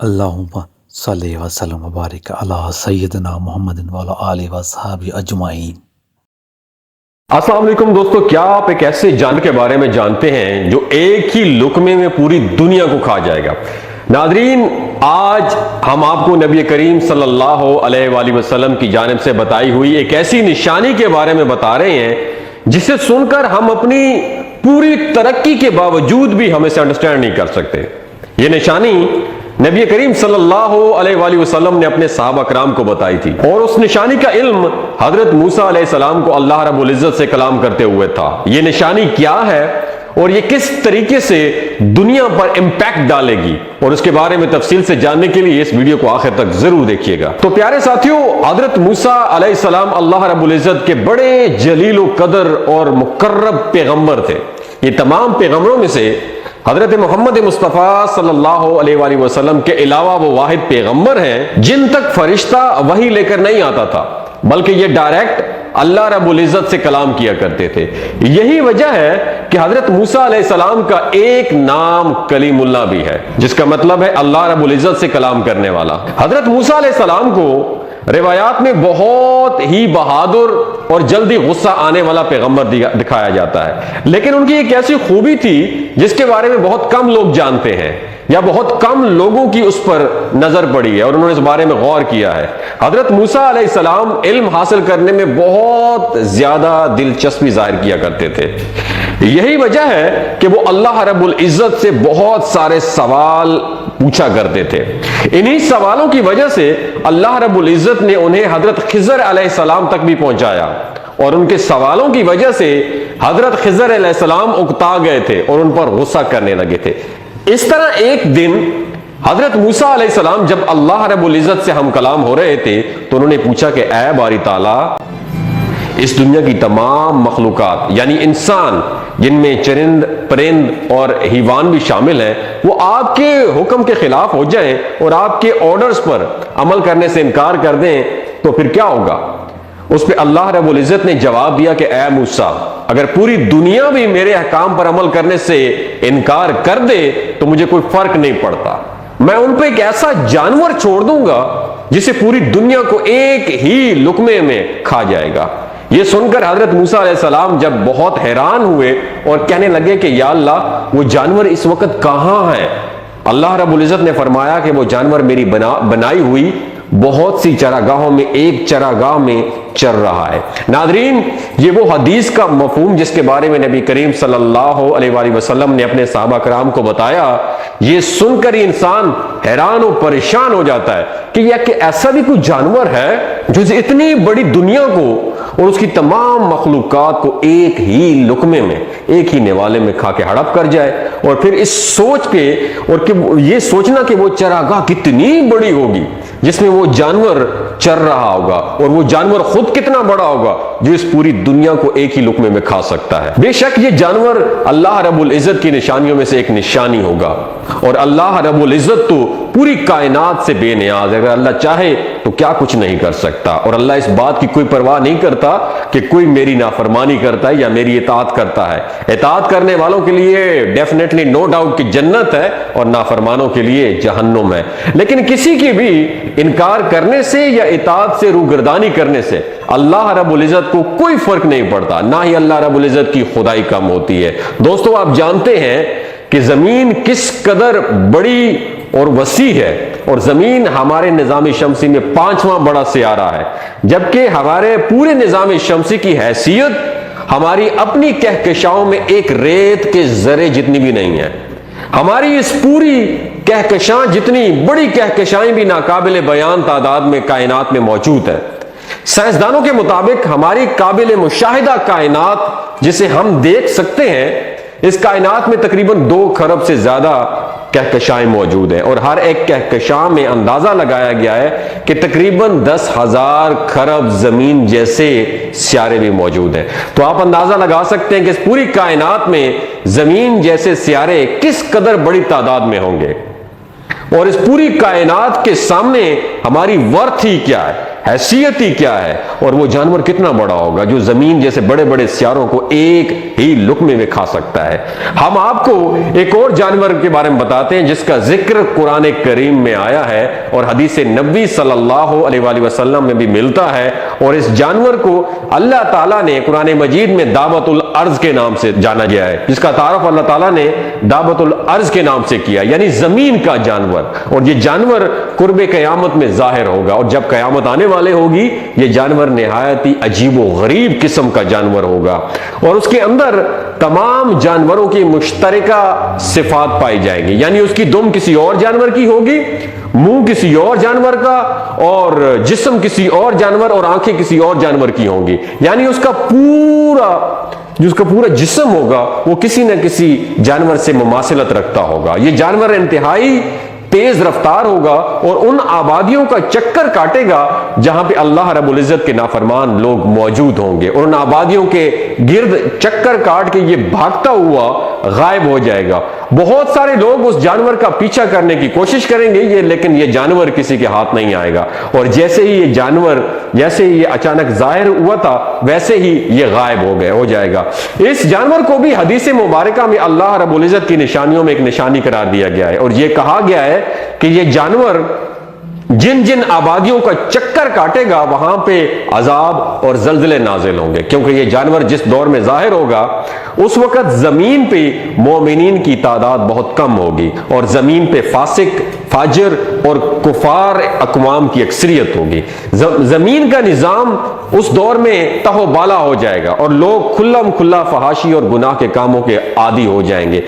اللہم صلی وسلم وبارک علی سیدنا محمد وعلی آلہ وصحبہ اجمعین۔ السلام علیکم دوستو، کیا آپ ایک ایسے جانور کے بارے میں جانتے ہیں جو ایک ہی لقمے میں پوری دنیا کو کھا جائے گا؟ ناظرین، آج ہم آپ کو نبی کریم صلی اللہ علیہ وآلہ وسلم کی جانب سے بتائی ہوئی ایک ایسی نشانی کے بارے میں بتا رہے ہیں جسے سن کر ہم اپنی پوری ترقی کے باوجود بھی ہم اسے انڈرسٹینڈ نہیں کر سکتے۔ یہ نشانی نبی کریم صلی اللہ علیہ وآلہ وسلم نے اپنے صحابہ کرام کو بتائی تھی، اور اس نشانی کا علم حضرت موسیٰ علیہ السلام کو اللہ رب العزت سے کلام کرتے ہوئے تھا۔ یہ نشانی کیا ہے اور یہ کس طریقے سے دنیا پر امپیکٹ ڈالے گی، اور اس کے بارے میں تفصیل سے جاننے کے لیے اس ویڈیو کو آخر تک ضرور دیکھیے گا۔ تو پیارے ساتھیوں، حضرت موسیٰ علیہ السلام اللہ رب العزت کے بڑے جلیل و قدر اور مقرب پیغمبر تھے۔ یہ تمام پیغمبروں میں سے حضرت محمد مصطفیٰ صلی اللہ علیہ وآلہ وسلم کے علاوہ وہ واحد پیغمبر ہیں جن تک فرشتہ وحی لے کر نہیں آتا تھا، بلکہ یہ ڈائریکٹ اللہ رب العزت سے کلام کیا کرتے تھے۔ یہی وجہ ہے کہ حضرت موسیٰ علیہ السلام کا ایک نام کلیم اللہ بھی ہے، جس کا مطلب ہے اللہ رب العزت سے کلام کرنے والا۔ حضرت موسیٰ علیہ السلام کو روایات میں بہت ہی بہادر اور جلدی غصہ آنے والا پیغمبر دکھایا جاتا ہے، لیکن ان کی ایک ایسی خوبی تھی جس کے بارے میں بہت کم لوگ جانتے ہیں، یا بہت کم لوگوں کی اس پر نظر پڑی ہے اور انہوں نے اس بارے میں غور کیا ہے۔ حضرت موسیٰ علیہ السلام علم حاصل کرنے میں بہت زیادہ دلچسپی ظاہر کیا کرتے تھے۔ یہی وجہ ہے کہ وہ اللہ رب العزت سے بہت سارے سوال پوچھا کرتے تھے۔ انہی سوالوں کی وجہ سے اللہ رب العزت نے انہیں حضرت خضر علیہ السلام تک بھی پہنچایا، اور ان کے سوالوں کی وجہ سے حضرت خضر علیہ السلام اکتا گئے تھے اور ان پر غصہ کرنے لگے تھے۔ اس طرح ایک دن حضرت موسیٰ علیہ السلام جب اللہ رب العزت سے ہم کلام ہو رہے تھے تو انہوں نے پوچھا کہ اے باری تعالیٰ، اس دنیا کی تمام مخلوقات یعنی انسان، جن میں چرند پرند اور حیوان بھی شامل ہیں، وہ آپ کے حکم کے خلاف ہو جائیں اور آپ کے آرڈرز پر عمل کرنے سے انکار کر دیں تو پھر کیا ہوگا؟ اس پہ اللہ رب العزت نے جواب دیا کہ اے موسیٰ، اگر پوری دنیا بھی میرے احکام پر عمل کرنے سے انکار کر دے تو مجھے کوئی فرق نہیں پڑتا، میں ان پہ ایک ایسا جانور چھوڑ دوں گا جسے پوری دنیا کو ایک ہی لقمے میں کھا جائے گا۔ یہ سن کر حضرت موسیٰ علیہ السلام جب بہت حیران ہوئے اور کہنے لگے کہ یا اللہ، وہ جانور اس وقت کہاں ہے؟ اللہ رب العزت نے فرمایا کہ وہ جانور میری بنائی ہوئی بہت سی چراگاہوں میں ایک چراگاہ میں چر رہا ہے۔ ناظرین، یہ وہ حدیث کا مفہوم جس کے بارے میں نبی کریم صلی اللہ علیہ وآلہ وسلم نے اپنے صحابہ کرام کو بتایا، یہ سن کر ہی انسان حیران و پریشان ہو جاتا ہے کہ ایسا بھی کوئی جانور ہے جو اتنی بڑی دنیا کو اور اس کی تمام مخلوقات کو ایک ہی لقمے میں، ایک ہی نوالے میں کھا کے ہڑپ کر جائے، اور پھر اس سوچ کے اور یہ سوچنا کہ وہ چراگاہ کتنی بڑی ہوگی جس میں وہ جانور چر رہا ہوگا، اور وہ جانور خود کتنا بڑا ہوگا جو اس پوری دنیا کو ایک ہی لقمے میں کھا سکتا ہے۔ بے شک یہ جانور اللہ رب العزت کی نشانیوں میں سے ایک نشانی ہوگا، اور اللہ رب العزت تو پوری کائنات سے بے نیاز ہے۔ اگر اللہ چاہے تو کیا کچھ نہیں کر سکتا، اور اللہ اس بات کی کوئی پرواہ نہیں کرتا کہ کوئی میری نافرمانی کرتا ہے یا میری اطاعت کرتا ہے۔ اطاعت کرنے والوں کے لیے ڈیفینیٹلی نو ڈاؤٹ کہ جنت ہے، اور نافرمانوں کے لیے جہنم ہے۔ لیکن کسی کی بھی انکار کرنے سے یا اطاعت سے روگردانی کرنے سے اللہ رب العزت کو کوئی فرق نہیں پڑتا، نہ ہی اللہ رب العزت کی خدائی کم ہوتی ہے۔ دوستو، آپ جانتے ہیں کہ زمین کس قدر بڑی اور وسیع ہے، اور زمین ہمارے نظام شمسی میں 5واں بڑا سیارہ ہے، جبکہ ہمارے پورے نظام شمسی کی حیثیت ہماری اپنی کہکشاؤں میں ایک ریت کے ذرے جتنی بھی نہیں ہے۔ ہماری اس پوری کہکشاں جتنی بڑی کہکشائیں بھی ناقابل بیان تعداد میں کائنات میں موجود ہیں۔ سائنسدانوں کے مطابق ہماری قابل مشاہدہ کائنات جسے ہم دیکھ سکتے ہیں، اس کائنات میں تقریباً 2 خرب سے زیادہ کہکشائیں موجود ہیں، اور ہر ایک کہکشاں میں اندازہ لگایا گیا ہے کہ تقریباً 10,000 خرب زمین جیسے سیارے بھی موجود ہیں۔ تو آپ اندازہ لگا سکتے ہیں کہ اس پوری کائنات میں زمین جیسے سیارے کس قدر بڑی تعداد میں ہوں گے، اور اس پوری کائنات کے سامنے ہماری ورتھ ہی کیا ہے۔ حیثیت ہی کیا ہے اور وہ جانور کتنا بڑا ہوگا جو زمین جیسے بڑے بڑے سیاروں کو ایک ہی لقمے میں کھا سکتا ہے۔ ہم آپ کو ایک اور جانور کے بارے میں بتاتے ہیں جس کا ذکر قرآن کریم میں آیا ہے اور حدیث نبوی صلی اللہ علیہ وآلہ وسلم میں بھی ملتا ہے، اور اس جانور کو اللہ تعالیٰ نے قرآن مجید میں دابۃ الارض کے نام سے جانا گیا ہے، جس کا تعارف اللہ تعالیٰ نے دابۃ الارض کے نام سے کیا، یعنی زمین کا جانور۔ اور یہ جانور قرب قیامت میں ظاہر ہوگا، اور جب قیامت آنے والے ہوگی یہ جانور نہایت ہی عجیب و غریب قسم کا جانور ہوگا، اور اس کے اندر تمام جانوروں کی مشترکہ صفات پائی جائیں گی، یعنی اس کی دم کسی اور جانور کی ہوگی، منہ کسی اور جانور کا، اور جسم کسی اور جانور، اور آنکھیں کسی اور جانور کی ہوں گی، یعنی اس کا پورا جسم ہوگا وہ کسی نہ کسی جانور سے مماثلت رکھتا ہوگا۔ یہ جانور انتہائی تیز رفتار ہوگا اور ان آبادیوں کا چکر کاٹے گا جہاں پہ اللہ رب العزت کے نافرمان لوگ موجود ہوں گے، اور ان آبادیوں کے گرد چکر کاٹ کے یہ بھاگتا ہوا غائب ہو جائے گا۔ بہت سارے لوگ اس جانور کا پیچھا کرنے کی کوشش کریں گے لیکن یہ جانور کسی کے ہاتھ نہیں آئے گا، اور جیسے ہی یہ اچانک ظاہر ہوا تھا ویسے ہی یہ غائب ہو جائے گا۔ اس جانور کو بھی حدیث مبارکہ میں اللہ رب العزت کی نشانیوں میں ایک نشانی قرار دیا گیا ہے، اور یہ کہا گیا ہے کہ یہ جانور جن جن آبادیوں کا چکر کاٹے گا وہاں پہ عذاب اور زلزلے نازل ہوں گے، کیونکہ یہ جانور جس دور میں ظاہر ہوگا اس وقت زمین پہ مومنین کی تعداد بہت کم ہوگی، اور زمین پہ فاسق، فاجر اور کفار اقوام کی اکثریت ہوگی۔ زمین کا نظام اس دور میں تہو بالا ہو جائے گا، اور لوگ کھلم کھلا فحاشی اور گناہ کے کاموں کے عادی ہو جائیں گے۔